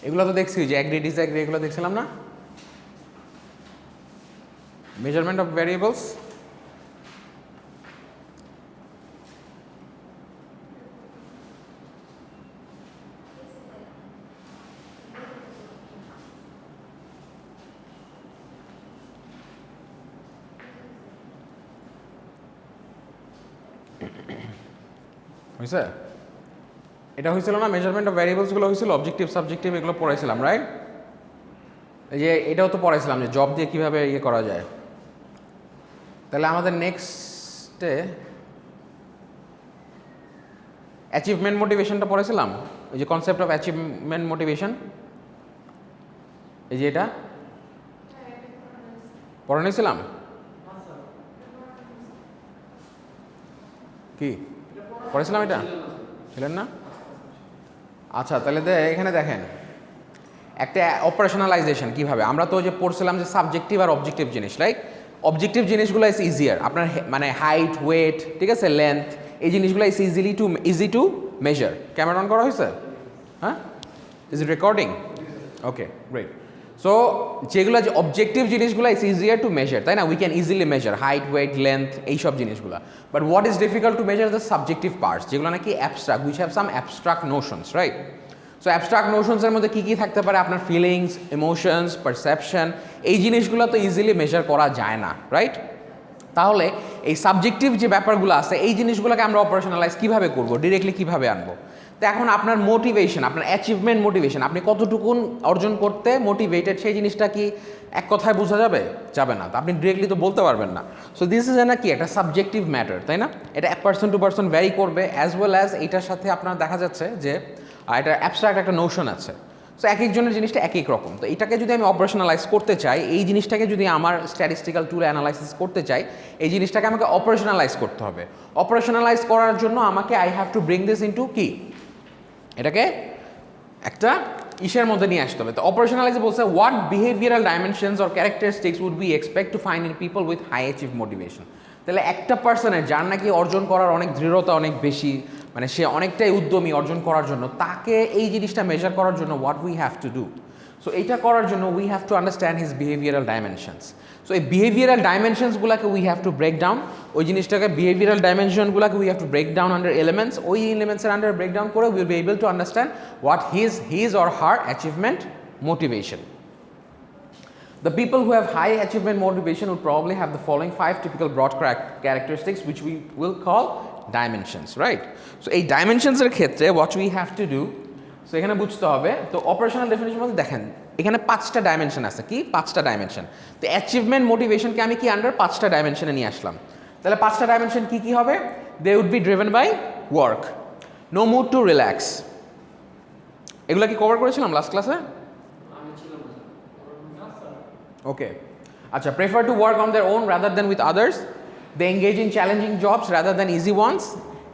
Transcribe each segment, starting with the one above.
এগুলো তো দেখছি যে অ্যাগ্রি ডিসঅ্যাগ্রি এগুলো দেখছিলাম না, মেজারমেন্ট অফ ভ্যারিয়েবলস। হয়েছে, এটা হয়েছিল না মেজারমেন্ট অফ ভ্যারিয়েবলসগুলো হয়েছিল, অবজেক্টিভ সাবজেক্টিভ এগুলো পড়াইছিলাম রাইট। এই যে এটাও তো পড়াইছিলাম যে জব দিয়ে কীভাবে ইয়ে করা যায়। তাহলে আমাদের নেক্সটে অ্যাচিভমেন্ট মোটিভেশনটা পড়েছিলাম, ওই যে কনসেপ্ট অফ অ্যাচিভমেন্ট মোটিভেশন, এই যে এটা পড়ে নিয়েছিলাম কি পড়েছিলাম, এটা ছিলেন না? আচ্ছা তাহলে এখানে দেখেন একটা অপারেশনালাইজেশন কীভাবে, আমরা তো যে পড়ছিলাম যে সাবজেক্টিভ আর অবজেক্টিভ জিনিস রাইট। অবজেক্টিভ জিনিসগুলো ইজ ইজিয়ার, আপনার মানে হাইট ওয়েট ঠিক আছে লেন্থ, এই জিনিসগুলো is easy to measure. Camera on করা হয়েছে? হ্যাঁ, is it recording? Okay great. So যেগুলো যে অবজেক্টিভ জিনিসগুলো ইজ ইজিয়ার টু মেজার, তাই না? We can easily measure height weight length এইসব জিনিসগুলো। But what is difficult to measure the subjective parts, যেগুলো নাকি abstract, which have some abstract notions right. So abstract নোশনসের মধ্যে কী কী থাকতে পারে? আপনার ফিলিংস, ইমোশনস, পারসেপশন, এই জিনিসগুলো তো ইজিলি মেজার করা যায় না রাইট। তাহলে এই সাবজেক্টিভ যে ব্যাপারগুলো আছে এই জিনিসগুলোকে আমরা অপারেশনালাইজ কীভাবে করবো, ডিরেক্টলি কীভাবে আনবো? তো এখন আপনার মোটিভেশন, আপনার অ্যাচিভমেন্ট মোটিভেশন, আপনি কতটুকুন অর্জন করতে মোটিভেটেড সেই জিনিসটা কি এক কথায় বোঝা যাবে? যাবে না, তো আপনি ডিরেক্টলি তো বলতে পারবেন না। সো দিস ইজ কি একটা সাবজেক্টিভ ম্যাটার, তাই না? এটা পার্সন টু পার্সন ভ্যারি করবে, অ্যাজ ওয়েল অ্যাজ এইটার সাথে আপনার দেখা যাচ্ছে যে এটা অ্যাবস্ট্রাক্ট একটা নোশন আছে। সো এক একজনের জিনিসটা এক এক রকম। তো এটাকে যদি আমি অপারেশনালাইজ করতে চাই, এই জিনিসটাকে যদি আমার স্ট্যাটিস্টিক্যাল টুলে অ্যানালাইসিস করতে চাই, এই জিনিসটাকে আমাকে অপারেশনালাইজ করতে হবে। অপারেশনালাইজ করার জন্য আমাকে I have to bring this into কি, এটাকে একটা ইসের মধ্যে নিয়ে আসতে হবে। তো অপারেশনালাইজ বলছে what behavioral dimensions or characteristics would be expect to find in people with high achieve motivation. তাহলে একটা পার্সনের যার নাকি অর্জন করার অনেক দৃঢ়তা অনেক বেশি, মানে সে অনেকটাই উদ্যমী অর্জন করার জন্য, তাকে এই জিনিসটা মেজার করার জন্য what we have to do. So এইটা করার জন্য we have to understand his behavioural dimensions. So এই বিহেভিয়ারাল ডাইমেনশনসগুলোকে we have to break down, ওই জিনিসটাকে বিহেভিয়ারাল ডাইমেনশনগুলোকে we have to break down under elements, ওই এলিমেন্টসের আন্ডার ব্রেক ডাউন করে will be able to understand what his or her achievement motivation. The people who have high achievement motivation would probably have the following 5 typical broad characteristics which we will call dimensions, right? So এই dimensions এর ক্ষেত্রে what we have to do, so এখানে বুঝতে হবে। তো operational definition মধ্যে দেখেন এখানে 5টা ডাইমেনশন আছে। কি 5টা ডাইমেনশন? তো অ্যাচিভমেন্ট মোটিভেশনকে আমি কি আন্ডার 5টা ডাইমেনশনে নিয়ে আসলাম। তাহলে 5টা ডাইমেনশন কি কি হবে? They would be driven by work, no mood to relax, এগুলো কি কভার করেছিলাম লাস্ট ক্লাসে? ওকে আচ্ছা, prefer to work on their own rather than with others, they engage in challenging jobs rather than easy ones,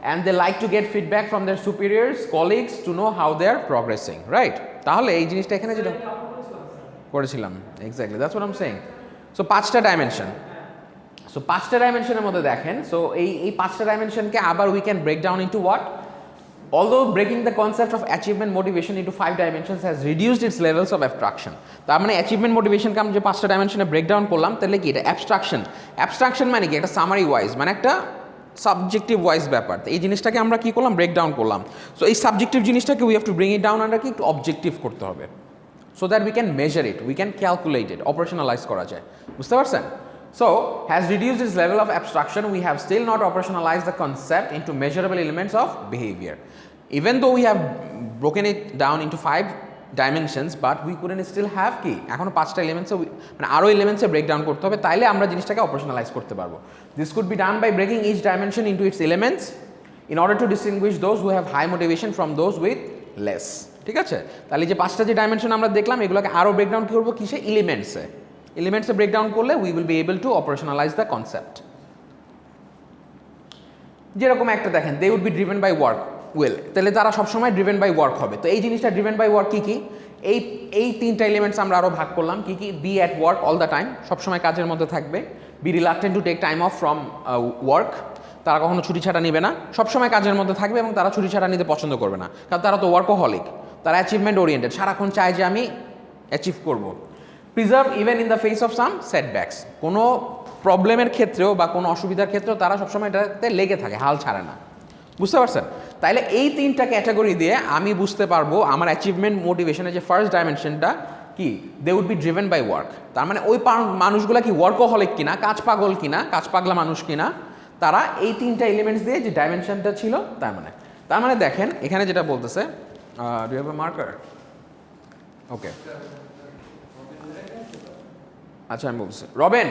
and they like to get feedback from their superiors colleagues to know how they are progressing right. তাহলে এই জিনিসটা এখানে যেটা করেছিলাম exactly that's what I am saying. So 5টা dimension, so 5টা ডাইমেনশনের মধ্যে দেখেন, সো এই 5টা ডাইমেনশনকে আবার we can break down into what. Although breaking the concept of achievement motivation into 5 dimensions has reduced its levels of abstraction, তার মানে অ্যাচিভমেন্ট মোটিভেশনকে আমি যে 5টা ডাইমেনশনে ব্রেকডাউন করলাম, তাহলে কি এটা অ্যাবস্ট্রাকশন। অ্যাবস্ট্রাকশন মানে কি? একটা সামারি ওয়াইজ, মানে একটা সাবজেক্টিভ ওয়াইজ ব্যাপার। এই জিনিসটাকে আমরা কি করলাম? ব্রেকডাউন করলাম। সো এই সাবজেক্টিভ জিনিসটাকে we have to bring it down under কি একটু অবজেক্টিভ করতে হবে, so that we can measure it, we can calculate it, operationalise করা যায়। বুঝতে পারছেন? So, has reduced its level of abstraction, we have still not operationalized the concept into measurable elements of behavior. Even though we have broken it down into 5 dimensions, but we couldn't still have কি এখনো 5টা এলিমেন্টসে মানে আরও এলিমেন্টসে breakdown করতে হবে, তাইলে আমরা জিনিসটাকে অপারেশনালাইজ করতে পারবো। This could be done by breaking each dimension into its elements in order to distinguish those who have high motivation from those with less. ঠিক আছে, তাহলে যে 5টা যে ডাইমেনশন আমরা দেখলাম এগুলোকে আরও ব্রেকডাউন কী করবো? কিসে? এলিমেন্টসে ব্রেকডাউন করলে we will be able to operationalise the concept. যেরকম একটা দেখেন, they would be driven by work well, তাহলে তারা সবসময় ড্রিভেন বাই ওয়ার্ক হবে। তো এই জিনিসটা ড্রিভেন বাই ওয়ার্ক কী কী? এই 3টা এলিমেন্টস আমরা আরও ভাগ করলাম। কী কী? Be at work all the time, সবসময় কাজের মধ্যে থাকবে। Be reluctant to take time off from work, তারা কখনো ছুটি ছাটা নেবে না, সবসময় কাজের মধ্যে থাকবে এবং তারা ছুটি ছাটা নিতে পছন্দ করবে না, কারণ তারা তো ওয়ার্কোহলিক। তারা অ্যাচিভমেন্ট ওরিয়েন্টেড, সারাক্ষণ চায় যে আমি অ্যাচিভ করব। Preserve even in the face of some সেটব্যাকস, কোনো প্রবলেমের ক্ষেত্রেও বা কোনো অসুবিধার ক্ষেত্রেও তারা সবসময় এটাতে লেগে থাকে, হাল ছাড়ে না। বুঝতে পারছেন? তাইলে এই তিনটা ক্যাটাগরি দিয়ে আমি বুঝতে পারবো আমার অ্যাচিভমেন্ট মোটিভেশনের যে ফার্স্ট ডাইমেনশনটা কি, they would be driven by work. তার মানে ওই মানুষগুলা কি ওয়ার্কোহলিক কিনা, কাজ পাগল কিনা, কাজ পাগলা মানুষ কিনা, তারা এই তিনটা এলিমেন্টস দিয়ে যে ডাইমেনশনটা ছিল তার মানে দেখেন এখানে যেটা বলতেছে, do you have a marker? Okay, আচ্ছা আমি বলছি রবেন,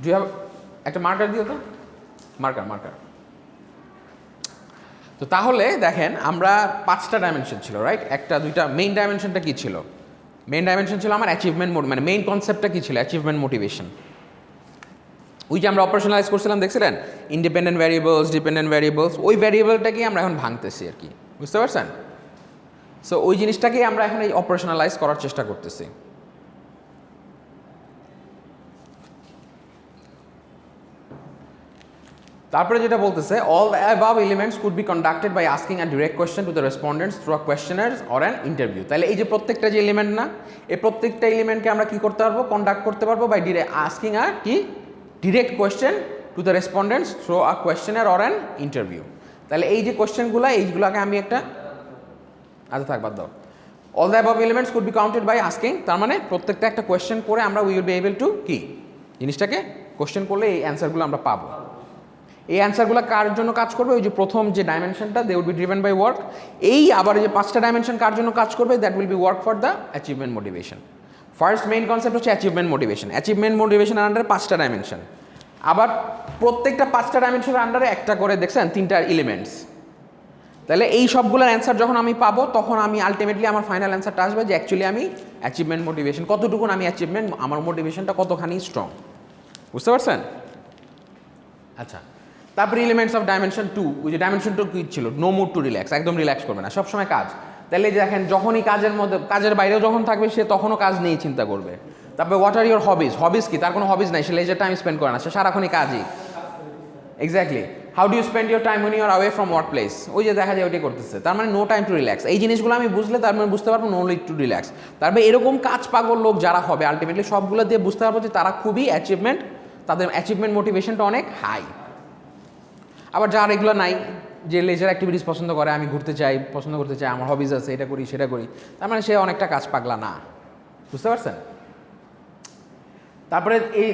ডু ইউ হ্যাভ একটা মার্কার দিও তো, মার্কার। তো তাহলে দেখেন আমরা 5টা ডাইমেনশন ছিল, রাইট? একটা দুইটা মেইন ডাইমেনশনটা কি ছিল? মেইন ডাইমেনশন ছিল আমার অ্যাচিভমেন্ট, মানে মেইন কনসেপ্টটা কি ছিল? Achievement motivation. ওই যে আমরা অপারেশনালাইজ করছিলাম দেখছিলেন, ইন্ডিপেন্ডেন্ট ভ্যারিয়েবলস, ডিপেন্ডেন্ট ভ্যারিয়েবলস, ওই ভ্যারিয়েবলটাকেই আমরা এখন ভাঙতেছি আর কি, বুঝতে পারছেন? সো ওই জিনিসটাকেই আমরা এখন এই অপারেশনালাইজ করার চেষ্টা করতেছি। তারপরে যেটা বলতেছে, all the above elements could be conducted by asking a direct question to the respondents through a questionnaire or an interview. তাহলে এই যে প্রত্যেকটা যে এলিমেন্ট না, এই প্রত্যেকটা এলিমেন্টকে আমরা কি করতে পারবো? কন্ডাক্ট করতে পারবো বাই আস্কিং আ কি direct question to the respondents through a questionnaire or an interview. তাহলে এই যে কোয়েশ্চেনগুলো, এইগুলোকে আমি একটা বাদ দাও। All the above elements could be counted by asking, তার মানে প্রত্যেকটা একটা কোয়েশ্চেন করে আমরা উইল বি এবল টু কি জিনিসটাকে কোয়েশ্চেন করলে এই অ্যান্সারগুলো আমরা পাবো। এই অ্যান্সারগুলো কার জন্য কাজ করবে? ওই যে প্রথম যে ডাইমেনশনটা, they will be driven by work. এই আবার যে 5টা ডাইমেনশন কার জন্য কাজ করবে? That will be work for the achievement motivation. First main concept হচ্ছে অ্যাচিভমেন্ট মোটিভেশন। অ্যাচিভমেন্ট মোটিভেশনের আন্ডারে 5টা ডাইমেনশন, আবার প্রত্যেকটা 5টা ডাইমেনশনের আন্ডারে একটা করে দেখছেন 3টা এলিমেন্টস। তাহলে এই সবগুলোর অ্যান্সার যখন আমি পাবো, তখন আমি আলটিমেটলি আমার ফাইনাল অ্যান্সারটা আসবে যে অ্যাকচুয়ালি আমি অ্যাচিভমেন্ট মোটিভেশন কতটুকুন, আমি অ্যাচিভমেন্ট, আমার মোটিভেশনটা কতখানি স্ট্রং। বুঝতে পারছেন? আচ্ছা, তারপরে এলিমেন্টস অফ ডাইমেনশন 2, ওই যে ডাইমেনশন 2 কি ছিল? নো মুড টু রিল্যাক্স, একদম রিল্যাক্স করবে না, সবসময় কাজ। তাহলে দেখেন যখনই কাজের মধ্যে, কাজের বাইরেও যখন থাকবে সে তখনও কাজ নিয়েই চিন্তা করবে। তারপরে what are your hobbies? Hobbies কি? তার কোনো হবিজ নাই, সে লেজার টাইম স্পেন্ড করে না, সে সারাক্ষণই কাজই। Exactly. How do you spend your time when you are away from work place? ওই যে দেখা যায় ওইটাই করতেছে, তার মানে নো টাইম টু রিল্যাক্স। এই জিনিসগুলো আমি বুঝলে তার মানে বুঝতে পারবো নো লিড টু রিল্যাক্স। তারপরে এরকম কাজ পাগল লোক যারা হবে, আলটিমেটলি সবগুলো দিয়ে বুঝতে পারবো যে তারা খুবই অ্যাচিভমেন্ট, তাদের অ্যাচিভমেন্ট মোটিভেশনটা অনেক হাই। আবার যার এগুলো নাই, যে লেজার অ্যাক্টিভিটিস পছন্দ করে, আমি ঘুরতে চাই, পছন্দ করতে চাই, আমার হবিজ আছে, এটা করি সেটা করি, তার মানে সে অনেকটা কাজ পাগলা না। বুঝতে পারছেন? তারপরে এই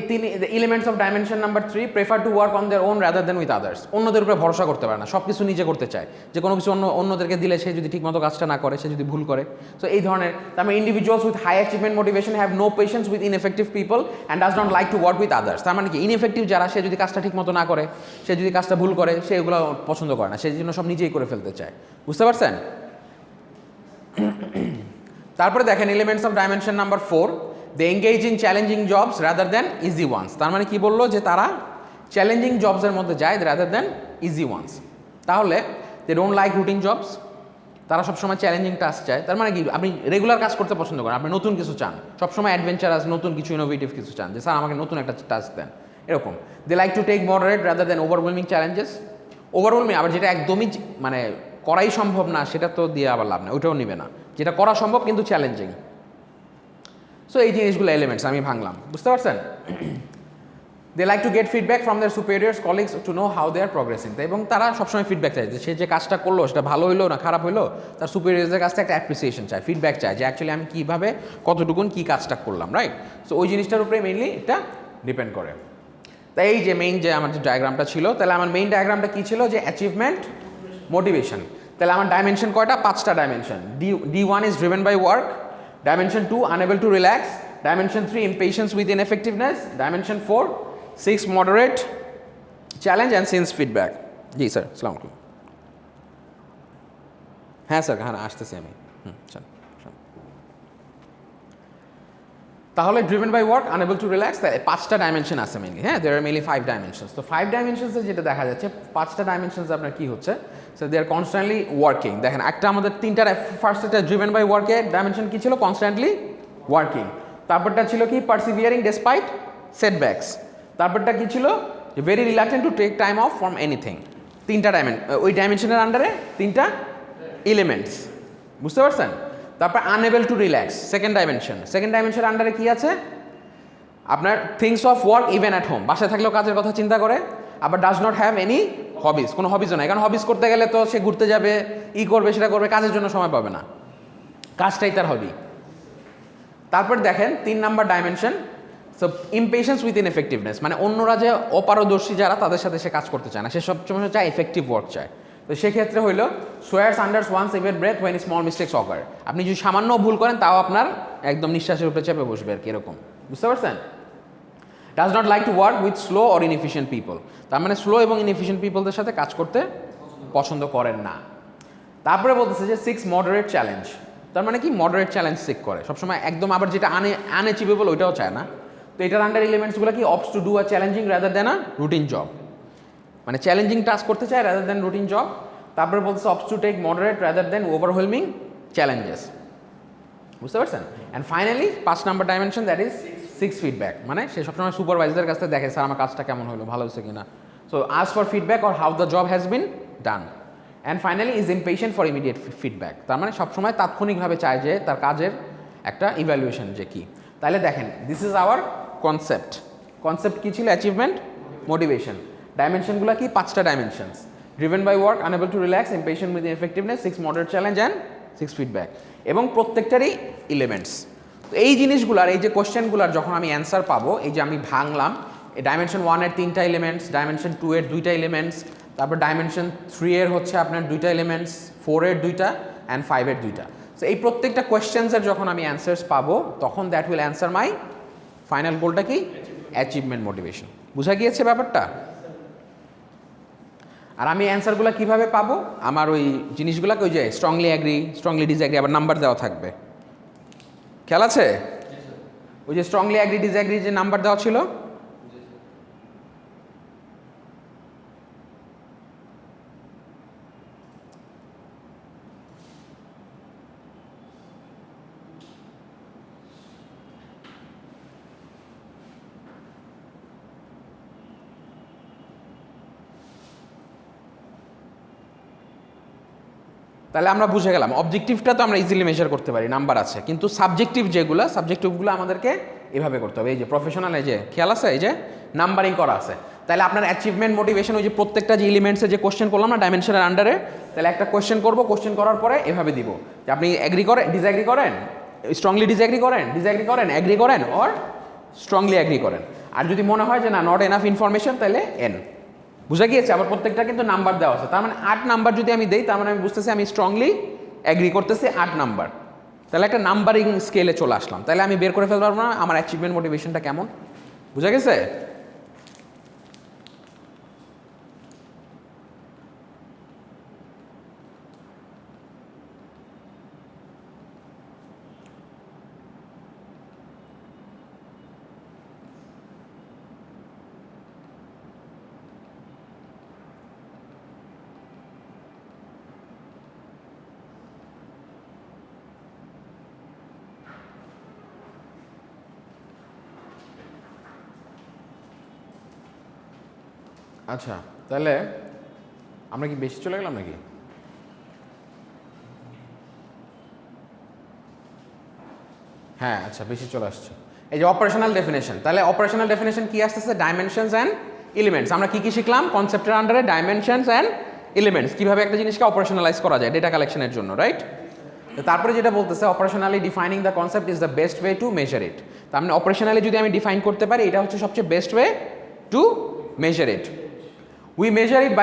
elements of dimension number 3, prefer to work on their own rather than with others. অন্যদের উপরে ভরসা করতে পারে না, সব কিছু নিজে করতে চায়, যে কোনো কিছু অন্যদেরকে দিলে সে যদি ঠিকমতো কাজটা না করে, সে যদি ভুল করে। সো এই ধরনের, তারপরে individuals with high achievement motivation have no patience with ineffective people and does not like to work with others. তার মানে কি, ইনএফেক্টিভ যারা, সে যদি কাজটা ঠিকমতো না করে, সে যদি কাজটা ভুল করে, সে এগুলো পছন্দ করে না, সে জন্য সব নিজেই করে ফেলতে চায়। বুঝতে পারছেন? তারপরে দেখেন elements of dimension number 4, they engage in challenging jobs rather than easy ones. তার মানে কি বললো? যে তারা চ্যালেঞ্জিং জবসের মধ্যে যায় রাদার দ্যান ইজি ওয়ান্স। তাহলে they don't like routine jobs, তারা সবসময় চ্যালেঞ্জিং টাস্ক চায়। তার মানে কি, আপনি রেগুলার কাজ করতে পছন্দ করেন, আপনি নতুন কিছু চান, সবসময় অ্যাডভেঞ্চারাস, নতুন কিছু, ইনোভেটিভ কিছু চান, যে স্যার আমাকে নতুন একটা টাস্ক দেন, এরকম। They like to take moderate rather than overwhelming challenges. Overwhelming আবার যেটা একদমই মানে করাই সম্ভব না, সেটা তো দিয়ে আবার লাভ নেই, ওইটাও নিবে না। যেটা করা সম্ভব কিন্তু চ্যালেঞ্জিং। সো এই জিনিসগুলো এলিমেন্টস আমি ভাঙলাম। বুঝতে পারছেন? They like to get feedback from their superiors colleagues to know how they are progressing. এবং তারা সবসময় ফিডব্যাক চায়, যে সে যে কাজটা করলো সেটা ভালো হইলো না খারাপ হইলো, তার সুপিরিয়ার্সদের কাছ থেকে একটা অ্যাপ্রিসিয়েশন চায়, ফিডব্যাক চায়, যে অ্যাকচুয়ালি আমি কীভাবে, কতটুকুন কী কাজটা করলাম, রাইট? সো ওই জিনিসটার উপরে মেইনলি এটা ডিপেন্ড করে। তাই এই যে মেইন যে আমার যে ডায়াগ্রামটা ছিল, তাহলে আমার মেইন ডায়াগ্রামটা কী ছিল? যে অ্যাচিভমেন্ট মোটিভেশন। তাহলে আমার ডাইমেনশন কয়টা? 5টা dimension. D1 is driven by work, Dimension 2, unable to relax. Dimension 3, impatience with ineffectiveness. Dimension 4, 6, moderate challenge and since feedback. জি স্যার, আসসালামু আলাইকুম। হ্যাঁ স্যার, হ্যাঁ আসতেছি আমি। তাহলে driven by work, unable to relax, 5টা ডাইমেনশন আছে মেইনলি। হ্যাঁ, দেয়ার আর মেইনলি 5 ডাইমেনশনস। তো 5 ডাইমেনশনসে যেটা দেখা যাচ্ছে, 5টা ডাইমেনশনসে আপনার কী হচ্ছে? So they are constantly working. দেখেন একটা আমাদের 3টার, ফার্স্ট একটা ড্রিভেন বাই ওয়ার্কের ডাইমেনশন কী ছিল? Constantly working. তারপরটা ছিল কি? Persevering despite setbacks. তারপরটা কী ছিল? Very reluctant to take time off from anything. 3টা ওই ডাইমেনশনের আন্ডারে 3টা এলিমেন্টস। বুঝতে পারছেন? তারপর আনএবল টু রিল্যাক্স, সেকেন্ড ডাইমেনশনের আন্ডারে কি আছে আপনার things of work even at home, বাসায় থাকলেও কাজের কথা চিন্তা করে, আবার does not have any hobbies, কোনো হবিজও নাই, কারণ হবিজ করতে গেলে তো সে ঘুরতে যাবে, করবে সেটা করবে, কাজের জন্য সময় পাবে না, কাজটাই তার হবি। তারপর দেখেন 3 number dimension, so impatience with ইনএফেক্টিভনেস, মানে অন্যরা যে অপারদর্শী যারা তাদের সাথে সে কাজ করতে চায় না, সে সবসময় চায় এফেক্টিভ ওয়ার্ক চায়। তো সেক্ষেত্রে হইলো swears under one's ever breath when small mistakes occur, আপনি যদি সামান্য ভুল করেন তাও আপনার একদম নিঃশ্বাসের উপরে চেপে বসবে আর কি, এরকম। বুঝতে পারছেন? Does not like to work with slow or inefficient people, তার মানে স্লো এবং ইনএফিশিয়েন্ট পিপলদের সাথে কাজ করতে পছন্দ করেন না। তারপরে বলতেছে যে 6 মডারেট চ্যালেঞ্জ, তার মানে কি মডারেট চ্যালেঞ্জ সিক করে সবসময়, একদম আবার যেটা আনএচিভেবল ওইটাও চায় না। তো এটার আন্ডার এলিমেন্টসগুলো কি, opts to do a challenging rather than a routine job, মানে চ্যালেঞ্জিং টাস্ক করতে চায় রাদার দ্যান রুটিন জব। তারপরে বলতেছে opts to take moderate rather than overwhelming challenges. বুঝতে পারছেন? And finally 5 number dimension, that is 6 feedback, মানে সে সবসময় সুপারভাইজারের কাছ থেকে দেখে স্যার আমার কাজটা কেমন হলো, ভালো হয়েছে কিনা, so ask for feedback or how the job has been done. And finally is impatient for immediate feedback, তার মানে সবসময় তাৎক্ষণিকভাবে চায় যে তার কাজের একটা ইভ্যালুয়েশন যে কি। তাহলে দেখেন দিস ইজ আওয়ার কনসেপ্ট কী ছিল, অ্যাচিভমেন্ট, মোটিভেশন। ডাইমেনশনগুলো কি, 5টা dimensions, driven by work, unable to relax, impatient with ineffectiveness, 6 moderate challenge and 6 feedback, এবং প্রত্যেকটারই এলিমেন্টস। তো এই জিনিসগুলার, এই যে কোশ্চেনগুলার যখন আমি অ্যান্সার পাবো, এই যে আমি ভাঙলাম, এই ডাইমেনশন 1-এর 3টা এলিমেন্টস, ডাইমেনশন 2-এর 2টা এলিমেন্টস, তারপর ডাইমেনশন 3-এর হচ্ছে আপনার 2টা এলিমেন্টস, 4-এর 2টা অ্যান্ড 5-এর 2টা। সো এই প্রত্যেকটা কোয়েশ্চেন্সের যখন আমি অ্যান্সার্স পাবো তখন that will answer my final গোলটা কি, অ্যাচিভমেন্ট মোটিভেশন। বুঝা গিয়েছে ব্যাপারটা? আর আমি অ্যান্সারগুলো কীভাবে পাবো, আমার ওই জিনিসগুলোকে ওই যে স্ট্রংলি অ্যাগ্রি, স্ট্রংলি ডিসঅ্যাগ্রি, আবার নাম্বার দেওয়া থাকবে, খেয়াল আছে? ওই যে স্ট্রংলি অ্যাগ্রি ডিসঅ্যাগ্রি যে নাম্বার দেওয়া ছিল, তাহলে আমরা বুঝে গেলাম অবজেক্টিভটা তো আমরা ইজিলি মেজার করতে পারি, নাম্বার আছে, কিন্তু সাবজেক্টিভগুলো আমাদেরকে এভাবে করতে হবে। এই যে প্রফেশনাল, এই যে খেয়াল আছে, এই যে নাম্বারিং করা আছে। তাহলে আপনার অ্যাচিভমেন্ট মোটিভেশন, ওই যে প্রত্যেকটা যে এলিমেন্টসে যে কোশ্চেন করলাম না ডাইমেনশনের আন্ডারে, তাহলে একটা কোশ্চেন করবো, কোশ্চেন করার পরে এভাবে দিব যে আপনি অ্যাগ্রি করেন, ডিসঅ্যাগ্রি করেন, স্ট্রংলি ডিসঅ্যাগ্রি করেন, অ্যাগ্রি করেন, অর স্ট্রংলি অ্যাগ্রি করেন। আর যদি মনে হয় যে না, নট এনাফ ইনফরমেশন, তাহলে এন। বুঝা গিয়েছে? আবার প্রত্যেকটা কিন্তু নাম্বার দেওয়া আছে, তার মানে 8 নাম্বার যদি আমি দেই, তার মানে আমি বুঝতেছি আমি স্ট্রংলি অ্যাগ্রি করতেছি 8 নাম্বার। তাহলে একটা নাম্বারিং স্কেলে চলে আসলাম, তাহলে আমি বের করে ফেলতে পারবো না আমার অ্যাচিভমেন্ট মোটিভেশনটা কেমন। বুঝা গেছে? আচ্ছা, তাহলে আমরা কি বেশি চলে গেলাম নাকি? হ্যাঁ, আচ্ছা, বেশি চলে আসছে। এই যে অপারেশনাল ডেফিনেশন, তাহলে অপারেশনাল ডেফিনেশন কি আসতেছে, ডাইমেনশনস অ্যান্ড এলিমেন্টস। আমরা কি কি শিখলাম কনসেপ্টের আন্ডারে, ডাইমেনশনস অ্যান্ড এলিমেন্টস, কিভাবে একটা জিনিসকে অপারেশনালাইজ করা যায় ডেটা কালেকশনের জন্য, রাইট? তারপরে যেটা বলতেছে operationally defining the concept is the best way to measure it. তার মানে অপারেশনালি যদি আমি ডিফাইন করতে পারি, এটা হচ্ছে সবচেয়ে best way to measure it. We measure it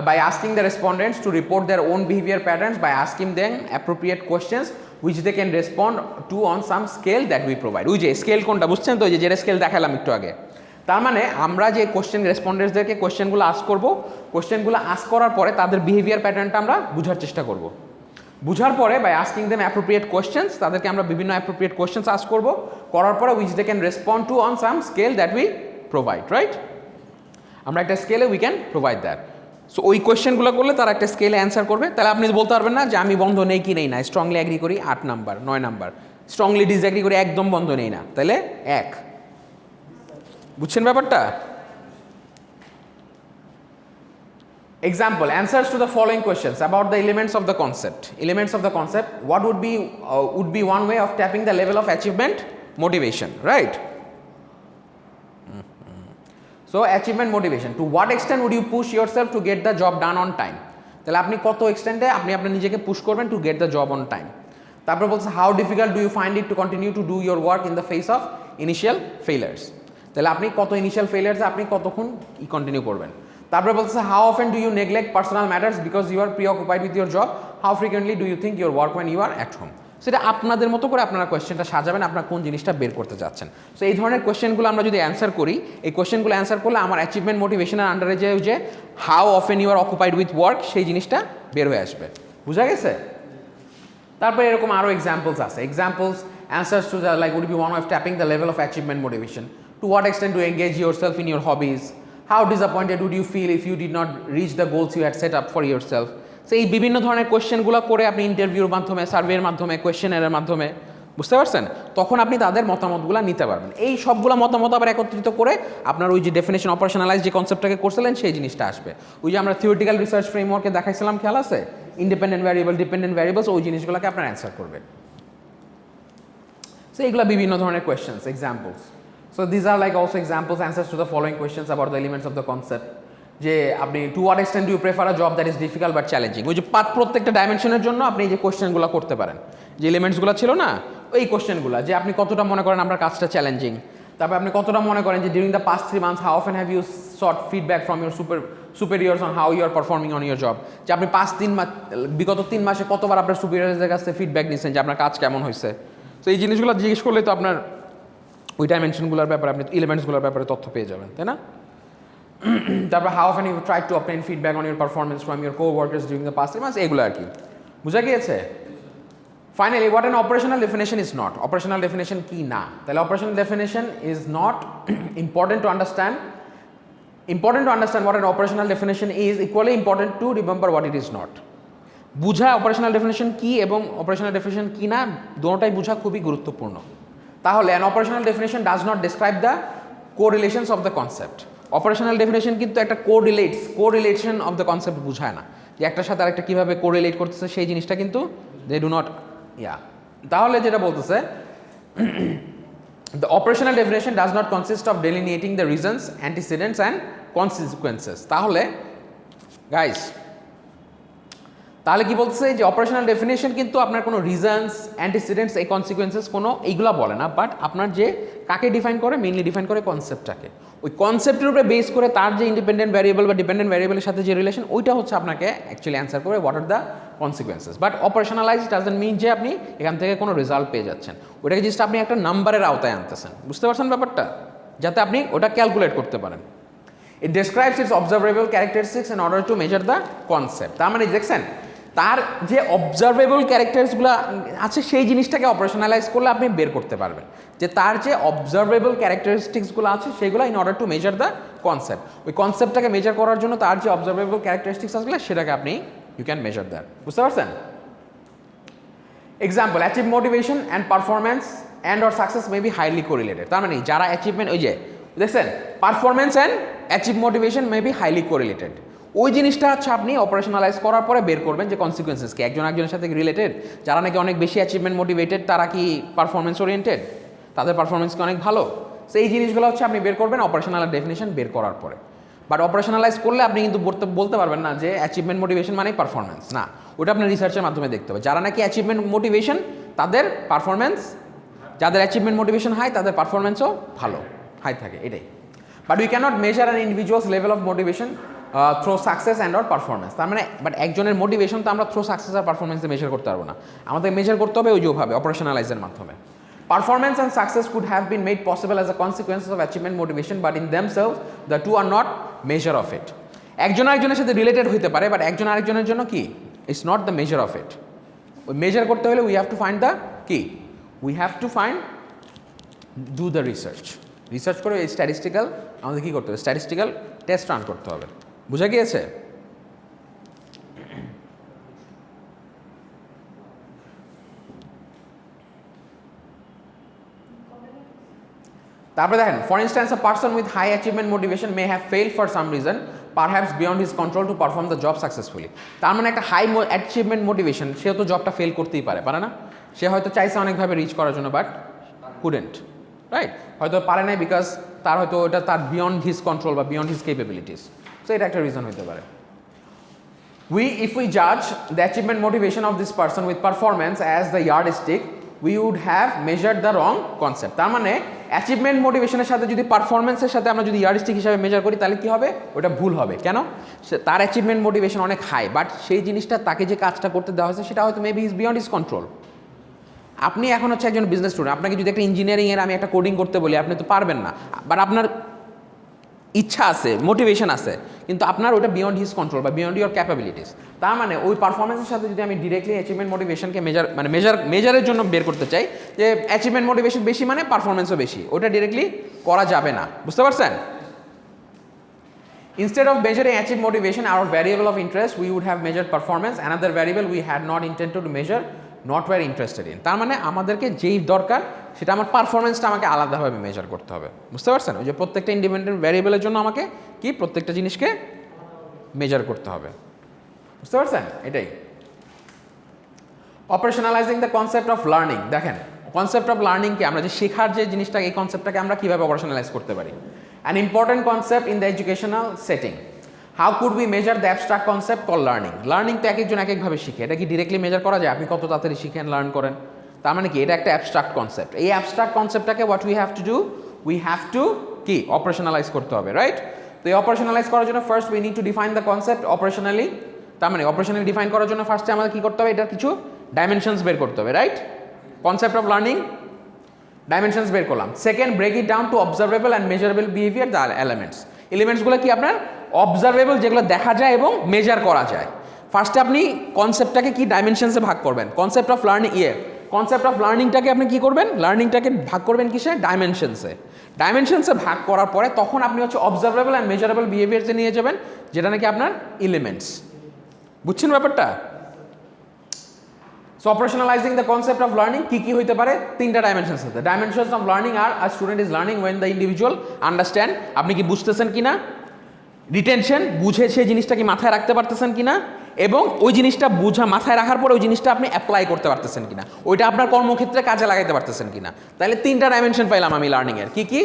by asking the respondents to report their own behavior patterns by asking them appropriate questions which they can respond to on some scale that we provide. ওই যে scale কোনটা বুঝছেন তো, যেটা scale দেখালাম একটু আগে। তার মানে আমরা যে কোশ্চেন রেসপন্ডেন্টসদেরকে কোশ্চেনগুলো আস্ক করবো, কোশ্চেনগুলো আস্ক করার পরে তাদের বিহেভিয়ার প্যাটার্নটা আমরা বুঝার চেষ্টা করব। বুঝার পরে by asking them appropriate questions, তাদেরকে আমরা বিভিন্ন অ্যাপ্রোপ্রিয়েট কোশ্চেন্স আস্ক করবো, করার পরে which they can respond to on some scale that we provide, right? আমরা একটা স্কেলে we can provide that. So ওই কোয়েশ্চেনগুলো করলে তারা একটা স্কেলে অ্যান্সার করবে। তাহলে আপনি বলতে পারবেন না যে আমি বন্ধ নেই কি নেই না, স্ট্রংলি অ্যাগ্রি করি 8 নাম্বার 9 নাম্বার, স্ট্রংলি ডিসঅ্যাগ্রি করি একদম বন্ধ নেই না, তাহলে 1। বুঝছেন ব্যাপারটা? Example, answers to the following questions about the elements of the concept. Elements of the concept, what would be one way of tapping the level of achievement motivation, right? So achievement motivation, to what extent would you push yourself to get the job done on time? তাহলে আপনি কত এক্সটেন্টে আপনি আপনার নিজেকে push করবেন to get the job on time. তারপর বলছে how difficult do you find it to continue to do your work in the face of initial failures. তাহলে আপনি কত ইনিশিয়াল ফেইলার্সে আপনি কতক্ষণ কন্টিনিউ করবেন। তারপরে বলছে how often do you neglect personal matters because you are preoccupied with your job, how frequently do you think your work when you are at home. সেটা আপনাদের মতো করে আপনারা কোয়েশ্চেনটা সাজাবেন, আপনারা কোন জিনিসটা বের করতে যাচ্ছেন। সো এই ধরনের কোয়েশ্চেনগুলো আমরা যদি অ্যান্সার করি, এই কোয়েশ্চেনগুলো অ্যান্সার করলে আমার অ্যাচিভমেন্ট মোটিভেশনের আন্ডারে যে how often you are occupied with work সেই জিনিসটা বের হয়ে আসবে। বুঝা গেছে? তারপরে এরকম আরও এক্সাম্পলস আছে। Examples answers to the like would be one of tapping the level of achievement motivation, to what extent to engage your self in your hobbies, how disappointed would you feel if you did not reach the goals you had set up for your self. So এই বিভিন্ন ধরনের কোয়েশ্চেনগুলো করে আপনি ইন্টারভিউর মাধ্যমে, সার্ভের মাধ্যমে, কোয়েশ্চেনের মাধ্যমে, বুঝতে পারছেন, তখন আপনি তাদের মতামতগুলো নিতে পারবেন। এই সবগুলো মতামত আবার একত্রিত করে আপনার ওই যে ডেফিনেশন অপারেশনালাইজ যে কনসেপ্টটাকে করছিলেন সেই জিনিসটা আসবে। ওই যে আমরা থিওরিটিক্যাল রিসার্চ ফ্রেমওয়ার্কে দেখাইছিলাম, খেয়াল আছে, ইন্ডিপেন্ডেন্ট ভ্যারিয়েবল, ডিপেন্ডেন্ট ভ্যারিয়েবলস, ওই জিনিসগুলোকে আপনার অ্যান্সার করবেন। সো এইগুলো বিভিন্ন ধরনের questions, examples. So these are like also examples answers to the following questions about the elements of the concept. যে আপনি to what extent you prefer a job that is difficult but challenging, ওই যে প্রত্যেকটা ডাইমেনশনের জন্য আপনি এই যে কোয়েশ্চেনগুলো করতে পারেন, যে এলিমেন্টসগুলো ছিল না ওই কোয়েশ্চেনগুলো, যে আপনি কতটা মনে করেন আপনার কাজটা চ্যালেঞ্জিং, তারপর আপনি কতটা মনে করেন যে during the past 3 months how often have you sought feedback from your superiors on how you are performing on your job, যে আপনি বিগত 3 মাসে কতবার আপনার সুপিরিয়রদের কাছে ফিডব্যাক নিচ্ছেন যে আপনার কাজ কেমন হয়েছে। তো এই জিনিসগুলো জিজ্ঞেস করলে তো আপনার ওই ডাইমেনশনগুলোর ব্যাপারে, আপনি এলিমেন্টসগুলোর ব্যাপারে তথ্য পেয়ে যাবেন, তাই না? তারপর how often you try to obtain feedback on your performance from your co-workers during the past 3 months, এগুলো আর কি। বুঝা গিয়েছে? Finally, what an operational definition is not. Operational definition কি না? তাহলে operational definition is not important to understand. Important to understand what an operational definition is, equally important to remember what it is not. বুঝা operational definition কি এবং operational definition কি না, দুটোটাই বুঝা খুবই গুরুত্বপূর্ণ। তাহলে an operational definition does not describe the correlations of the concept. Operational definition কিন্তু একটা correlation of the concept বুঝায় না, যে একটার সাথে আরেকটা কীভাবে correlate করতেছে সেই জিনিসটা কিন্তু they do not. তাহলে যেটা বলতেছে, the operational definition does not consist of delineating the reasons, antecedents and consequences. তাহলে গাইস, তাহলে কি বলতেছে যে অপারেশনাল ডেফিনেশন কিন্তু আপনার কোনো রিজনস, অ্যান্টিসিডেন্টস, এই কনসিকুয়েন্সেস কোনো এইগুলা বলে না, বাট আপনার যে কাকে ডিফাইন করে, মেইনলি ডিফাইন করে কনসেপ্টটাকে। ওই কনসেপ্টের উপরে বেস করে তার যে ইন্ডিপেন্ডেন্ট ভ্যারিয়েবল বা ডিপেন্ডেন্ট ভ্যারিয়েবলের সাথে যে রিলেশন, ওইটা হচ্ছে আপনাকে অ্যাকচুয়ালি অ্যান্সার করে what are the consequences. But operationalise doesn't mean যে আপনি এখান থেকে কোনো রেজাল্ট পেয়ে যাচ্ছেন, ওটাকে জাস্ট আপনি একটা নাম্বারের আওতায় আনতেছেন। বুঝতে পারছেন ব্যাপারটা? যাতে আপনি ওটা ক্যালকুলেট করতে পারেন। It describes its observable characteristics in order to measure the concept. তার মানে দেখছেন, তার যে অবজারভেবল ক্যারেক্টারসগুলো আছে সেই জিনিসটাকে অপারেশনালাইজ করলে আপনি বের করতে পারবেন যে তার যে অবজারভেবল ক্যারেক্টারিস্টিক্সগুলো আছে সেগুলো in order to measure the concept. ওই কনসেপ্টটাকে মেজার করার জন্য তার যে অবজারভেবল ক্যারেক্টারিস্টিক্স আসলে সেটাকে আপনি ইউ ক্যান মেজার দ্যাট। বুঝতে পারছেন? Example, achieve motivation and performance and or success may be highly correlated. তার মানে যারা অ্যাচিভমেন্ট, ওই যে দেখছেন, performance and achieve motivation may be highly correlated, ওই জিনিসটা হচ্ছে আপনি অপারেশনালাইজ করার পরে বের করবেন যে কনসিকুয়েন্সেস কি একজন একজনের সাথে রিলেটেড। যারা নাকি অনেক বেশি অ্যাচিভমেন্ট মোটিভেটেড তারা কি পারফরমেন্স ওরিয়েন্টেড, তাদের পারফরমেন্স কি অনেক ভালো, সেই জিনিসগুলো হচ্ছে আপনি বের করবেন অপারেশনাল ডেফিনেশন বের করার পরে। বাট অপারেশনালাইজ করলে আপনি কিন্তু বলতে পারবেন না যে অ্যাচিভমেন্ট মোটিভেশন মানে পারফরমেন্স, না, ওটা আপনার রিসার্চের মাধ্যমে দেখতে হবে। যারা নাকি অ্যাচিভমেন্ট মোটিভেশন তাদের পারফরমেন্স, যাদের অ্যাচিভমেন্ট মোটিভেশন হাই তাদের পারফরমেন্সও ভালো হাই থাকে, এটাই। But we cannot measure an individuals level of motivation through success and or performance. তার মানে বাট একজনের মোটিভেশন তো আমরা থ্রো সাকসেস আর পারফরমেন্সে মেজার করতে পারবো না, আমাদের মেজার করতে হবে ওই যেভাবে অপারেশনালাইজের মাধ্যমে। Performance and success could have been made possible as a consequence of achievement motivation, but in themselves the two are not measure of it. একজন আরেকজনের সাথে রিলেটেড হইতে পারে, বাট একজন আরেকজনের জন্য কি, it's not the measure of it. ওই মেজার করতে হলে we have to find the কি, we have to find do the research করে এই স্ট্যাটিস্টিক্যাল আমাদের কী করতে হবে, স্ট্যাটিস্টিক্যাল টেস্ট রান করতে হবে। বুঝা গিয়েছে? তারপরে দেখেন, for instance a person with high achievement motivation may have fail for some reason perhaps beyond his control to perform the job successfully. তার মানে একটা হাই অ্যাচিভমেন্ট মোটিভেশন, সেও তো জবটা ফেল করতেই পারে না? সে হয়তো চাইছে অনেকভাবে রিচ করার জন্য বাট কুডেন্ট, রাইট? হয়তো পারে নাই বিকজ তার হয়তো ওটা তার বিয়ন্ড হিজ কন্ট্রোল বা বিয়ন্ড হিজ ক্যাপাবিলিটিস। সো এটা একটা রিজন হতে পারে। If we judge the achievement motivation of this person with performance as the yardstick, we would have measured the wrong concept. তার মানে অ্যাচিভমেন্ট মোটিভেশনের সাথে যদি পারফরমেন্সের সাথে আমরা যদি ইয়ারস্টিক হিসাবে মেজার করি তাহলে কি হবে? ওটা ভুল হবে। কেন? তার অ্যাচিভমেন্ট মোটিভেশন অনেক হাই, বাট সেই জিনিসটা তাকে যে কাজটা করতে দেওয়া হয়েছে সেটা হয়তো maybe is beyond his control. আপনি এখন হচ্ছে একজন বিজনেস স্টুডেন্ট, আপনাকে যদি একটা ইঞ্জিনিয়ারিংয়ের আমি একটা কোডিং করতে বলি আপনি তো পারবেন না, বাট আপনার ইচ্ছা আছে, মোটিভেশন আছে, কিন্তু আপনার ওটা বিয়ন্ড হিজ কন্ট্রোল বা বিয়ন্ড ইউর ক্যাপাবিলিটিস। তার মানে ওই পারফরমেন্সের সাথে যদি আমি ডিরেক্টলি অ্যাচিভমেন্ট মোটিভেশনকে মেজারের জন্য বের করতে চাই যে অ্যাচিভমেন্ট মোটিভেশন বেশি মানে পারফরমেন্সও বেশি, ওটা ডিরেক্টলি করা যাবে না। বুঝতে পারছেন? Instead of measuring achieved motivation, our variable of interest, we would have measured performance. Another variable we had not intended to measure, not were interested in. তার মানে আমাদেরকে যেই দরকার সেটা আমার পারফরমেন্সটা আমাকে আলাদাভাবে মেজার করতে হবে। বুঝতে পারছেন? ওই যে প্রত্যেকটা ইন্ডিপেন্ডেন্ট ভ্যারিয়েবলের জন্য আমাকে কি প্রত্যেকটা জিনিসকে মেজার করতে হবে। বুঝতে পারছেন? এটাই অপারেশনালাইজিং দ্য কনসেপ্ট অফ লার্নিং। দেখেন কনসেপ্ট অফ লার্নিংকে আমরা যে শেখার যে জিনিসটা, এই কনসেপ্টটাকে আমরা কীভাবে অপারেশনালাইজ করতে পারি। An important concept in the educational setting. How could we measure the abstract concept called learning? Learning তো এক একজন এক একভাবে শিখে, এটা কি ডিরেক্টলি মেজার করা যায়? আপনি কত তাড়াতাড়ি শিখেন, লার্ন করেন? তার মানে কি এটা একটা অ্যাবস্ট্রাক্ট কনসেপ্ট। এই অ্যাবস্ট্রাক্ট কনসেপ্টটাকে what we have to do, we have to কি অপারেশনালাইজ করতে হবে, রাইট? তো এই অপারেশনালাইজ করার জন্য first we need to define the concept operationally. তার মানে অপারেশনালি ডিফাইন করার জন্য ফার্স্টে আমাদের কি করতে হবে? এটার কিছু ডাইমেনশনস বের করতে হবে, right? Concept of learning dimensions বের করলাম। Second, break it down to observable and measurable behaviour the এলিমেন্টসগুলো কি আপনার অবজারভেবল, যেগুলো দেখা যায় এবং মেজার করা যায়। ফার্স্টে আপনি কনসেপ্টটাকে কি ডাইমেনশনসে ভাগ করবেন। কনসেপ্ট অফ লার্নিংটাকে আপনি কি করবেন? লার্নিংটাকে ভাগ করবেন কিসে? ডাইমেনশনসে ভাগ করার পরে তখন আপনি হচ্ছে অবজারভেবল অ্যান্ড মেজারেবল বিহেভিয়ারসে নিয়ে যাবেন, যেটা নাকি আপনার এলিমেন্টস। বুঝছেন ব্যাপারটা? So operationalizing the concept of learning কি হইতে পারে? তিনটা ডাইমেনশনস আছে। Dimensions of learning are a student is learning when the individual understand, আপনি কি বুঝতেছেন কিনা, রিটেনশন, বুঝে সেই জিনিসটা কি মাথায় রাখতে পারতেছেন কিনা, এবং ওই জিনিসটা বুঝা মাথায় রাখার পরে ওই জিনিসটা আপনি অ্যাপ্লাই করতে পারতেছেন কিনা, ওইটা আপনার কর্মক্ষেত্রে কাজে লাগাইতে পারতেছেন কিনা। তাহলে তিনটা ডাইমেনশন পাইলাম আমি লার্নিংয়ের। কি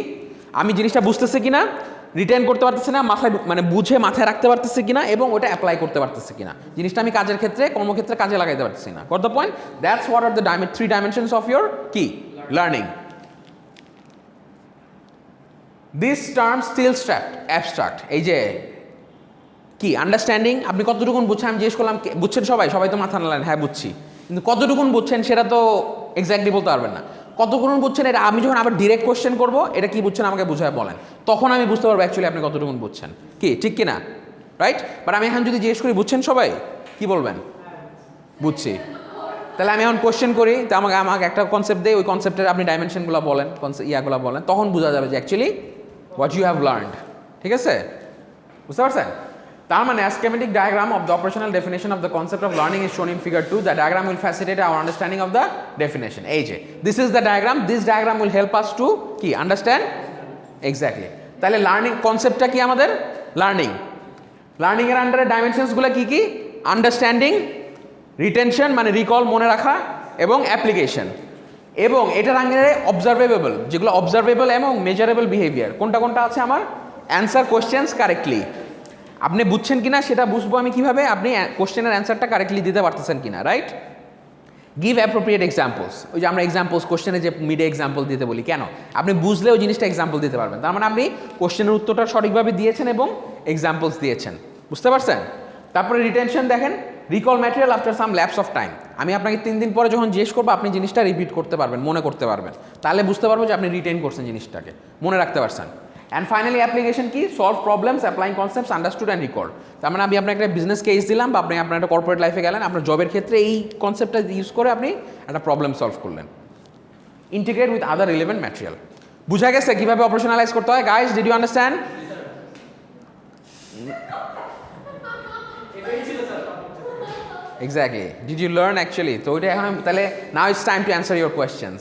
আমি জিনিসটা বুঝতেছি কিনা, রিটেন করতে পারতেছি না, মাথায় মানে বুঝে মাথায় রাখতে পারতেছি কিনা, এবং ওটা অ্যাপ্লাই করতে পারতেছি কিনা, জিনিসটা আমি কাজের ক্ষেত্রে কর্মক্ষেত্রে কাজে লাগাইতে পারতেছি না। Got the point? That's what are the three dimensions of your কি learning. This term still abstract. এই যে কি আন্ডারস্ট্যান্ডিং, আপনি কতটুকুন বুঝছেন? আমি জিজ্ঞেস করলাম বুঝছেন সবাই তো মাথা নাড়লেন হ্যাঁ বুঝছি, কিন্তু কতটুকুন বুঝছেন সেটা তো এক্স্যাক্টলি বলতে পারবেন না। কতটুকুন বুঝছেন এটা আমি যখন আবার ডিরেক্ট কোশ্চেন করবো, এটা কি বুঝছেন আমাকে বুঝায় বলেন, তখন আমি বুঝতে পারবো অ্যাকচুয়ালি আপনি কতটুকুন বুঝছেন, কি ঠিক কিনা, রাইট? বাট আমি এখন যদি জিজ্ঞেস করি বুঝছেন সবাই, কি বলবেন? বুঝছি। তাহলে আমি এখন কোশ্চেন করি, তো আমাকে একটা কনসেপ্ট দেয়, ওই কনসেপ্টের আপনি ডাইমেনশনগুলো বলেন, ইয়াগুলো বলেন, তখন বোঝা যাবে যে actually what you have learned. ঠিক আছে? বুঝতে পারছেন? তার মানে a schematic diagram of the operational definition of the concept of learning is shown in figure 2. The diagram will facilitate our understanding of the definition. এই যে this is the diagram. This diagram will help us to কি understand exactly. তাহলে learning কনসেপ্টটা কি আমাদের? Learning এর আন্ডারে ডাইমেনশনসগুলো কি? আন্ডারস্ট্যান্ডিং, রিটেনশন মানে রিকল মনে রাখা, এবং অ্যাপ্লিকেশন, এবং এটার আন্ডারে অবজারভেবল, যেগুলো অবজারভেবল এবং মেজারেবল বিহেভিয়ার। কোনটা আছে আমার? Answer questions correctly. আপনি বুঝছেন কিনা সেটা বুঝবো আমি কিভাবে? আপনি কোশ্চেনের অ্যান্সারটা কারেক্টলি দিতে পারতেছেন কিনা, রাইট? Give appropriate examples. ওই যে আমরা এক্সাম্পলস কোশ্চেনে যে মিডে এক্সাম্পল দিতে বলি, কেন? আপনি বুঝলে ওই জিনিসটা এক্সাম্পল দিতে পারবেন। তার মানে আপনি কোশ্চেনের উত্তরটা সঠিকভাবে দিয়েছেন এবং এক্সাম্পলস দিয়েছেন। বুঝতে পারছেন? তারপরে রিটেনশন দেখেন, recall material after some lapse of time. আমি আপনাকে 3 দিন পরে যখন জিজ্ঞেস করবো আপনি জিনিসটা রিপিট করতে পারবেন, মনে করতে পারবেন, তাহলে বুঝতে পারবো যে আপনি রিটেন করছেন জিনিসটাকে, মনে রাখতে পারছেন। অ্যান্ড ফাইনালি অ্যাপ্লিকেশন কি? Solve problems, applying concepts, understood and recall. তার মানে আমি আপনাকে একটা বিজনেস কেস দিলাম, বা আপনি আপনার একটা কর্পোরেট লাইফে গেলেন, আপনার জবের ক্ষেত্রে এই কনসেপ্টটা ইউজ করে আপনি একটা প্রবলেম সলভ করলেন। Integrate with other relevant material. বুঝা গেছে কিভাবে অপারেশনালাইজ করতে হয়? Guys, did you understand? Exactly, did you learn actually? তো ওইটা এখন তাহলে now it's time to answer your questions.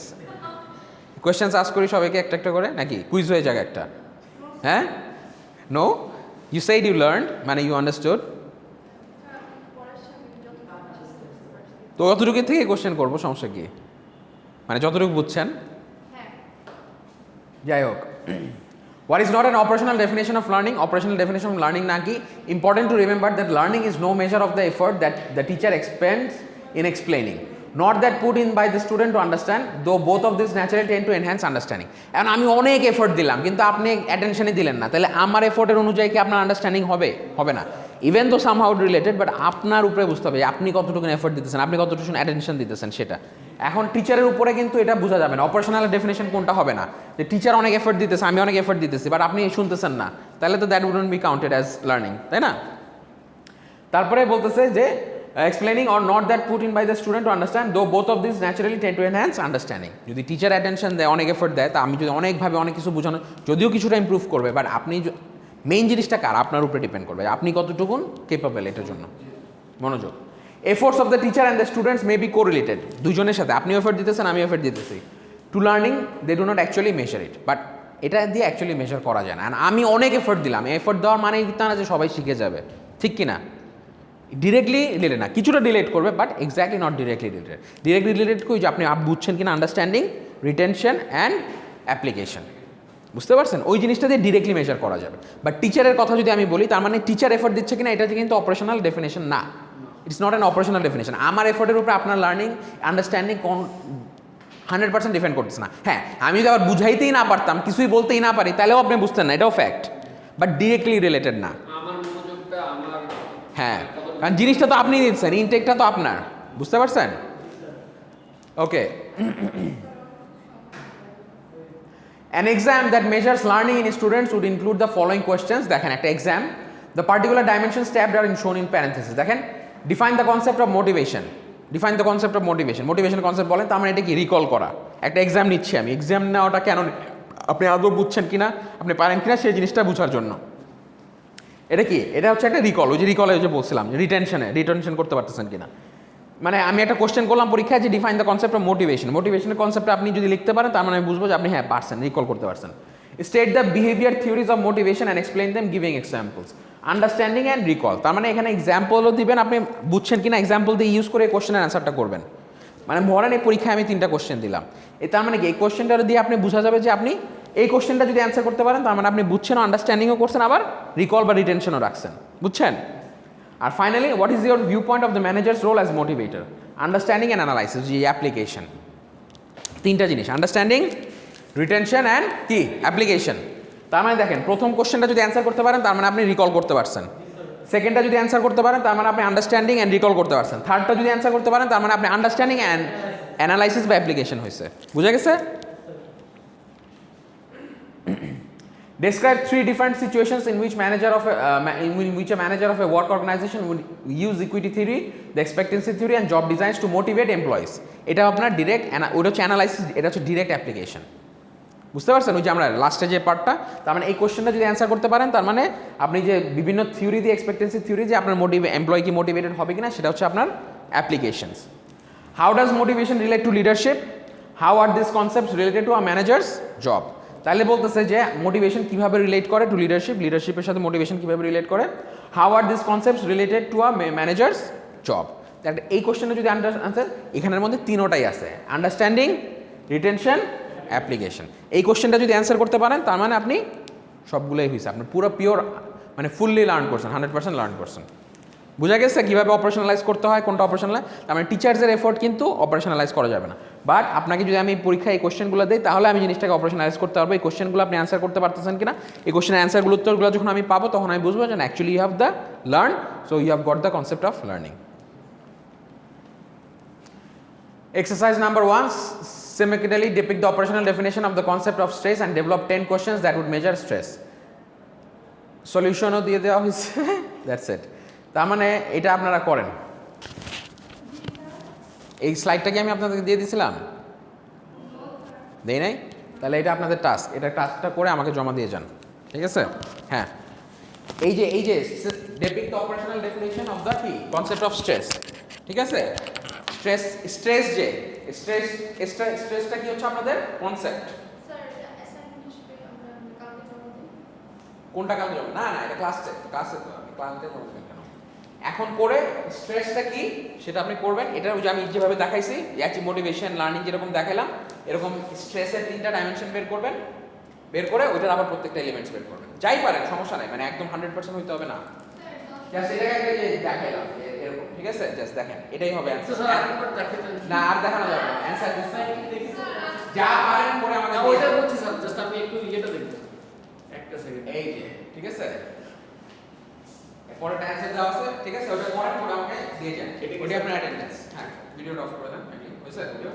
Questions ask করি সবাইকে একটা করে, নাকি কুইজ হয়ে যাক একটা? হ্যাঁ? No? You said you learned, মানে you understood. তো অতটুকু থেকে কোশ্চেন করবো, সমস্যা কি? মানে যতটুকু বুঝছেন। যাই হোক, what is not an operational definition of learning? Operational definition of learning না কি? Important to remember that learning is no measure of the effort that the teacher expends in explaining, not that put in by the student to understand, though both of these naturally tend to enhance understanding. এখন আমি অনেক effort দিলাম কিন্তু আপনি অ্যাটেনশনই দিলেন না, তাহলে আমার এফোর্টের অনুযায়ী কি আপনার আন্ডারস্ট্যান্ডিং হবে না। ইভেন তো সামহাউ রিলেটেড, বাট আপনার উপরে বুঝতে হবে আপনি কতটুকু এফোর্ট দিতেছেন, আপনি কতটুকু অ্যাটেনশন দিতেছেন সেটা। এখন টিচারের উপরে কিন্তু এটা বোঝা যাবে না, অপারেশনাল ডেফিনেশন কোনটা হবে না, যে টিচার অনেক এফোর্ট দিতেছে, আমি অনেক এফোর্ট দিতেছি, বাট আপনি শুনতেছেন না, তাহলে তো that wouldn't be counted as learning, তাই না? তারপরে বলতেছে যে explaining or not that put in by the student to understand, though both of these naturally tend to enhance understanding. যদি টিচার অ্যাটেনশন দেয়, অনেক এফোর্ট দেয়, তা আমি যদি অনেকভাবে অনেক কিছু বোঝানো, যদিও কিছুটা ইমপ্রুভ করবে, বাট আপনি মেইন জিনিসটা কার, আপনার উপরে ডিপেন্ড করবে আপনি কতটুকু কেপেবল এটার জন্য। মনোযোগ, efforts of the teacher and the students may be correlated, দুজনের সাথে, আপনিও এফোর্ট দিতেছেন, আমিও এফোর্ট দিতেছি, to learning they do not actually measure it, but এটা দিয়ে অ্যাকচুয়ালি মেজার করা যায় না। আমি অনেক এফোর্ট দিলাম, এফোর্ট দেওয়ার মানে তা না যে সবাই শিখে যাবে, ঠিক কি না? ডিরেক্টলি রিলেটেড না, কিছুটা রিলেট করবে, but exactly not directly related. Directly related কই যে আপনি বুঝছেন কিনা আন্ডারস্ট্যান্ডিং, রিটেনশন অ্যান্ড অ্যাপ্লিকেশন, বুঝতে পারছেন? ওই জিনিসটা দিয়ে ডিরেক্টলি মেজার করা যাবে। বাট টিচারের কথা যদি আমি বলি, তার মানে টিচার এফোর্ট দিচ্ছে কিনা এটা কিন্তু অপারেশনাল ডেফিনেশন না, it's not an operational definition. আমার এফোর্টের উপরে আপনার লার্নিং আন্ডারস্ট্যান্ডিং 100% ডিপেন্ড করতেছে না। হ্যাঁ, আমি যদি আবার বুঝাইতেই না পারতাম, কিছুই বলতেই না পারি, তাহলেও আপনি বুঝতেন না, এটাও ফ্যাক্ট, বাট ডিরেক্টলি রিলেটেড না। হ্যাঁ, কারণ জিনিসটা তো আপনি দিচ্ছেন, ইনটেকটা তো আপনার, বুঝতে পারছেন? ওকে, an exam that measures learning in students would include the following questions. দেখেন একটা exam, the particular dimensions tabbed are shown in parenthesis. দেখেন, define the concept of motivation. Define the concept of motivation. Motivation concept বলেন, তার মানে এটা কি? Recall করা। একটা এক্সাম নিচ্ছি আমি, এক্সাম নেওয়াটা কেন, আপনি আদৌ বুঝছেন কিনা, আপনি পারেন কিনা সেই জিনিসটা বোঝার জন্য। এটা কি? এটা হচ্ছে একটা রিকল, ওই যে রিকলে যে বলছিলাম রিটেনশন করতে পারতেছেন কিনা। মানে আমি একটা কোশ্চেন করলাম পরীক্ষায় যে ডিফাইন দ্য কনসেপ্ট অফ মোটিভেশনের কনসেপ্টটা আপনি যদি লিখতে পারেন, তার মানে আমি বুঝবো যে আপনি হ্যাঁ পারছেন, রিকল করতে পারছেন। State the behaviour theories of motivation and explain them giving examples. Understanding and recall, তার মানে এখানে এক্সাম্পলও দিবেন, আপনি বুঝছেন কিনা এক্সাম্পল দিয়ে ইউজ করে কোশ্চেনের অ্যান্সারটা করবেন। মানে ধরেন এই পরীক্ষায় আমি 3টা কোশ্চেন দিলাম, তার মানে কি এই কোশ্চেনটা দিয়ে আপনি বোঝা যাবে যে আপনি এই কোশ্চেনটা যদি অ্যান্সার করতে পারেন, তার মানে আপনি বুঝছেন, আন্ডারস্ট্যান্ডিংও করছেন, আবার রিকল বা রিটেনশনও রাখছেন, বুঝছেন? আর finally, what is your view point of the manager's role as motivator? Understanding and analysis, যে অ্যাপ্লিকেশন, 3টা জিনিস, আন্ডারস্ট্যান্ডিং, রিটেনশন অ্যান্ড কি অ্যাপ্লিকেশন। তার মানে দেখেন, প্রথম কোশ্চেনটা যদি অ্যান্সার করতে পারেন, তার মানে আপনি রিকল করতে পারছেন। সেকেন্ডটা যদি অ্যান্সার করতে পারেন, তার মানে আপনি আন্ডারস্ট্যান্ডিং অ্যান্ড রিকল করতে পারছেন। থার্ডটা যদি অ্যান্সার করতে পারেন, তার মানে আপনি আন্ডারস্ট্যান্ডিং অ্যান্ড অ্যানালাইসিস বা অ্যাপ্লিকেশন হয়েছে, বুঝা গেছে? Describe 3 different situations in which a manager of a work organization would use equity theory, the expectancy theory and job designs to motivate employees. এটা আপনার ডিরেক্ট, ওটা হচ্ছে অ্যানালাইসিস, এটা হচ্ছে ডিরেক্ট অ্যাপ্লিকেশন, বুঝতে পারছেন? ওই যে আমরা লাস্টে যে পার্টটা, তার মানে এই কোশ্চেনটা যদি অ্যান্সার করতে পারেন, তার মানে আপনি যে বিভিন্ন থিওরি দিয়ে, এক্সপেক্টেন্সি থিওরি যে আপনার এমপ্লয়ি কি মোটিভেটেড হবে কিনা, সেটা হচ্ছে আপনার applications. How does motivation relate two leadership? How are this concepts related to a managers job? তাহলে বলতেছে যে মোটিভেশন কিভাবে রিলেট করে টু লিডারশিপ, লিডারশিপের সাথে মোটিভেশন কিভাবে রিলেট করে, how are this concepts related to a managers job. এই কোশ্চেনে যদি আনসার, এখানের মধ্যে 3টাই আছে, আন্ডারস্ট্যান্ডিং, রিটেনশন, অ্যাপ্লিকেশন। এই কোশ্চেনটা যদি অ্যান্সার করতে পারেন, তার মানে আপনি সবগুলোই হয়েছে, আপনার পুরো পিওর, মানে ফুললি লার্ন করছেন, 100% লার্ন করছেন। বোঝা গেছে কীভাবে অপারেশনালাইজ করতে হয়, কোনটা অপারেশনালাইজ, তার মানে টিচার্সের এফোর্ট কিন্তু অপারেশনালাইজ করা যাবে না। বাট আপনাকে যদি আমি পরীক্ষায় এই কোশ্চেনগুলো দিই, তাহলে আমি জিনিসটাকে অপারেশনালাইজ করতে পারবো। এই কোশ্চেনগুলো আপনি অ্যান্সার করতে পারতেছেন কিনা, এই কোশ্চেনের অ্যান্সারগুলো, উত্তরগুলো যখন আমি পাবো, তখন আমি বুঝবো যে actually you have the learn, so you have got the concept of learning. Exercise number 1, systematically depict the operational definition of the concept of stress and develop 10 questions that would measure stress. Solution দিয়ে দেওয়া হয়েছে, that's it. তার মানে এটা আপনারা করেন, এই স্লাইডটা কি আমি আপনাদেরকে দিয়ে দিয়েছিলাম? দেই নাই? তাহলে এটা আপনাদের টাস্ক, এটা টাস্কটা করে আমাকে জমা দিয়ে যান, ঠিক আছে? হ্যাঁ, এই যে depict the operational definition of the কি concept of stress, ঠিক আছে? স্ট্রেসটা কি হচ্ছে আপনাদের কনসেপ্ট? কোনটা কালকে যাবো? না না, এটা ক্লাসে তো আপনি ক্লাসে করবেন কেন? এখন করে স্ট্রেসটা কি সেটা আপনি করবেন। এটা ওই যে আমি যেভাবে দেখাইছি, অ্যাচিভ মোটিভেশন লার্নিং যেরকম দেখালাম, এরকম স্ট্রেসের 3টা ডাইমেনশন বের করবেন, বের করে ওইটার আবার প্রত্যেকটা এলিমেন্টস বের করবেন। যাই পারেন, সমস্যা নাই, মানে একদম 100% হইতে হবে না। জাস্ট এটাকে একটা যে দেখাইলাম এরকম, ঠিক আছে? জাস্ট দেখেন, এটাই হবে অ্যানসার। না আর দেখানো যাবে না, অ্যানসার দিস যা পারেন করে আমাকে না ওইটা বলছি স্যার, জাস্ট আমি একটু ইয়েটা দেখব একটা সেকেন্ড। এই যে ঠিক আছে, পরে অ্যানসার দেওয়া আছে, ঠিক আছে? ওটা পরে আমাকে দিয়ে যান, ওটা আপনার অ্যাটেন্ডেন্স। হ্যাঁ, ভিডিওটা অফ করে দেন। হয়েছে ভিডিও?